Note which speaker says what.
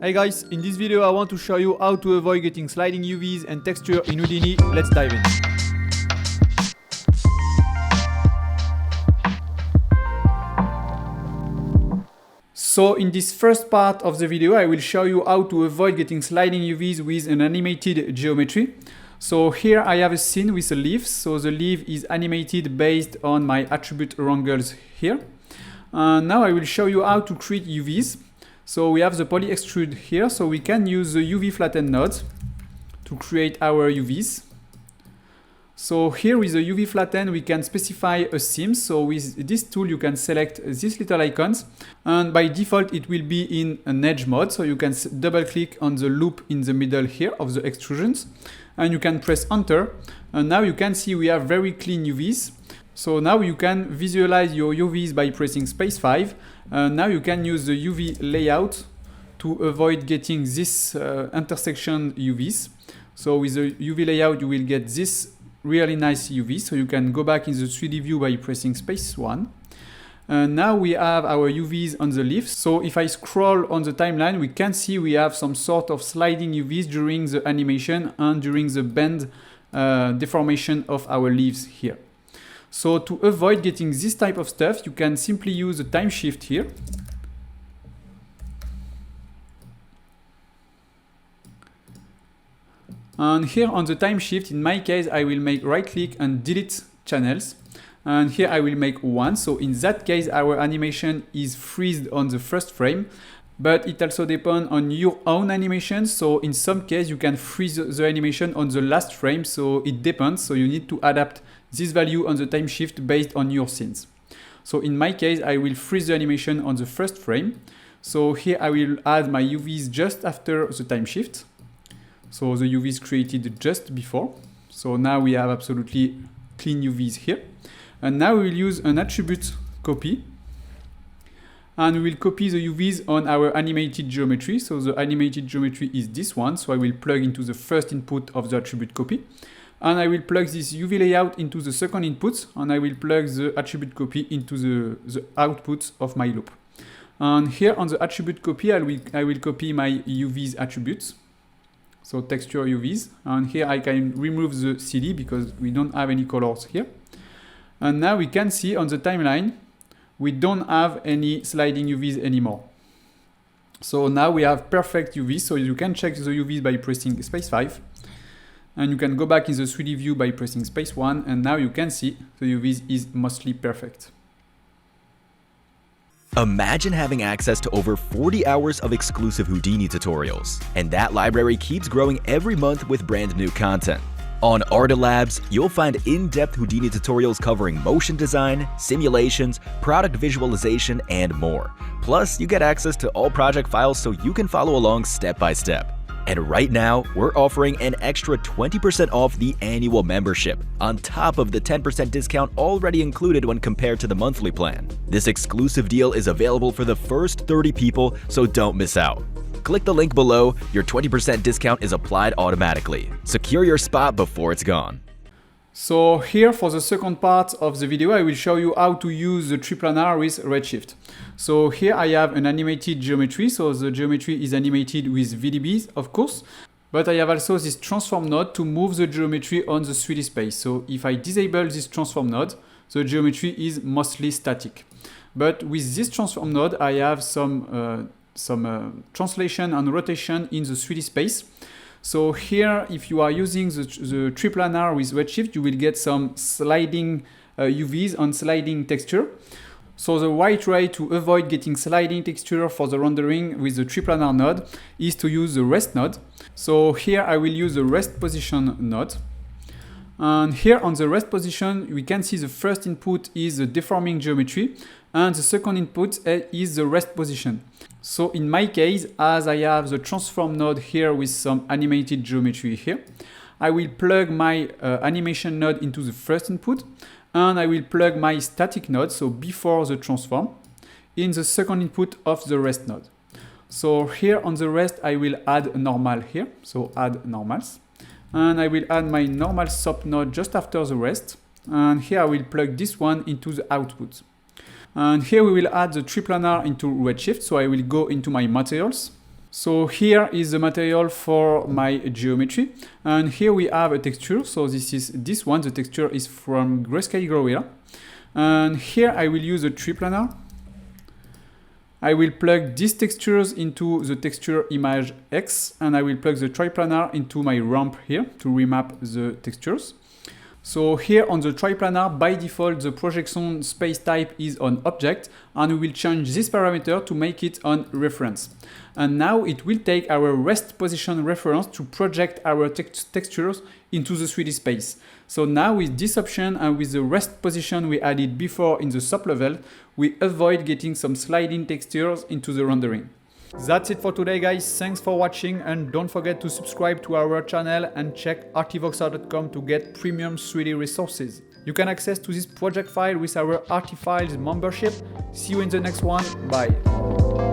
Speaker 1: Hey guys, in this video I want to show you how to avoid getting sliding UVs and texture in Houdini. Let's dive in. So in this first part of the video I will show you how to avoid getting sliding UVs with an animated geometry. So here I have a scene with a leaf. So the leaf is animated based on my attribute wrangles here. Now I will show you how to create UVs. So we have the poly extrude here, so we can use the UV flatten node to create our UVs. So here with the UV flatten we can specify a seam. So with this tool you can select these little icons, and by default it will be in an edge mode. So you can double click on the loop in the middle here of the extrusions, and you can press enter, and now you can see we have very clean UVs. So now you can visualize your UVs by pressing space 5. Now you can use the UV layout to avoid getting this intersection UVs. So with the UV layout you will get this really nice UV. So you can go back in the 3D view by pressing space 1. Now we have our UVs on the leaf. So if I scroll on the timeline, we can see we have some sort of sliding UVs during the animation and during the bend deformation of our leaves here. So to avoid getting this type of stuff, you can simply use the time shift here. And here on the time shift, in my case, I will make right click and delete channels. And here I will make 1. So in that case, our animation is freezed on the first frame, but it also depends on your own animation. So in some case, you can freeze the animation on the last frame. So it depends. So you need to adapt this value on the time shift based on your scenes. So in my case, I will freeze the animation on the first frame. So here I will add my UVs just after the time shift. So the UVs created just before. So now we have absolutely clean UVs here. And now we will use an attribute copy. And we will copy the UVs on our animated geometry. So the animated geometry is this one. So I will plug into the first input of the attribute copy. And I will plug this UV layout into the second input, and I will plug the attribute copy into the output of my loop. And here on the attribute copy, I will copy my UVs attributes, so texture UVs. And here I can remove the CD because we don't have any colors here. And now we can see on the timeline, we don't have any sliding UVs anymore. So now we have perfect UVs. So you can check the UVs by pressing space 5. And you can go back in the 3D view by pressing space 1, and now you can see the UVs is mostly perfect.
Speaker 2: Imagine having access to over 40 hours of exclusive Houdini tutorials, and that library keeps growing every month with brand new content. On Arda Labs, you'll find in-depth Houdini tutorials covering motion design, simulations, product visualization, and more. Plus, you get access to all project files so you can follow along step by step. And right now, we're offering an extra 20% off the annual membership, on top of the 10% discount already included when compared to the monthly plan. This exclusive deal is available for the first 30 people, so don't miss out. Click the link below, your 20% discount is applied automatically. Secure your spot before it's gone.
Speaker 1: So here for the second part of the video, I will show you how to use the Triplanar with Redshift. So here I have an animated geometry. So the geometry is animated with VDBs, of course, but I have also this transform node to move the geometry on the 3D space. So if I disable this transform node, the geometry is mostly static. But with this transform node, I have some translation and rotation in the 3D space. So here, if you are using the Triplanar with Redshift, you will get some sliding UVs on sliding texture. So the right way to avoid getting sliding texture for the rendering with the Triplanar node is to use the rest node. So here I will use the rest position node. And here on the rest position, we can see the first input is the deforming geometry, and the second input is the rest position. So in my case, as I have the transform node here with some animated geometry here, I will plug my animation node into the first input, and I will plug my static node, so before the transform, in the second input of the rest node. So here on the rest, I will add a normal here, so add normals. And I will add my normal SOP node just after the rest. And here I will plug this one into the output. And here we will add the Triplanar into Redshift. So I will go into my materials. So here is the material for my geometry, and here we have a texture. So this one, the texture is from Grayscale Gorilla, and here I will use a Triplanar. I will plug these textures into the texture image X, and I will plug the Triplanar into my ramp here to remap the textures. So here on the Triplanar, by default, the projection space type is on object, and we will change this parameter to make it on reference. And now it will take our rest position reference to project our textures into the 3D space. So now with this option and with the rest position we added before in the sublevel, we avoid getting some sliding textures into the rendering. That's it for today, guys. Thanks for watching, and don't forget to subscribe to our channel and check artivoxer.com to get premium 3D resources. You can access to this project file with our Artifiles membership. See you in the next one. Bye.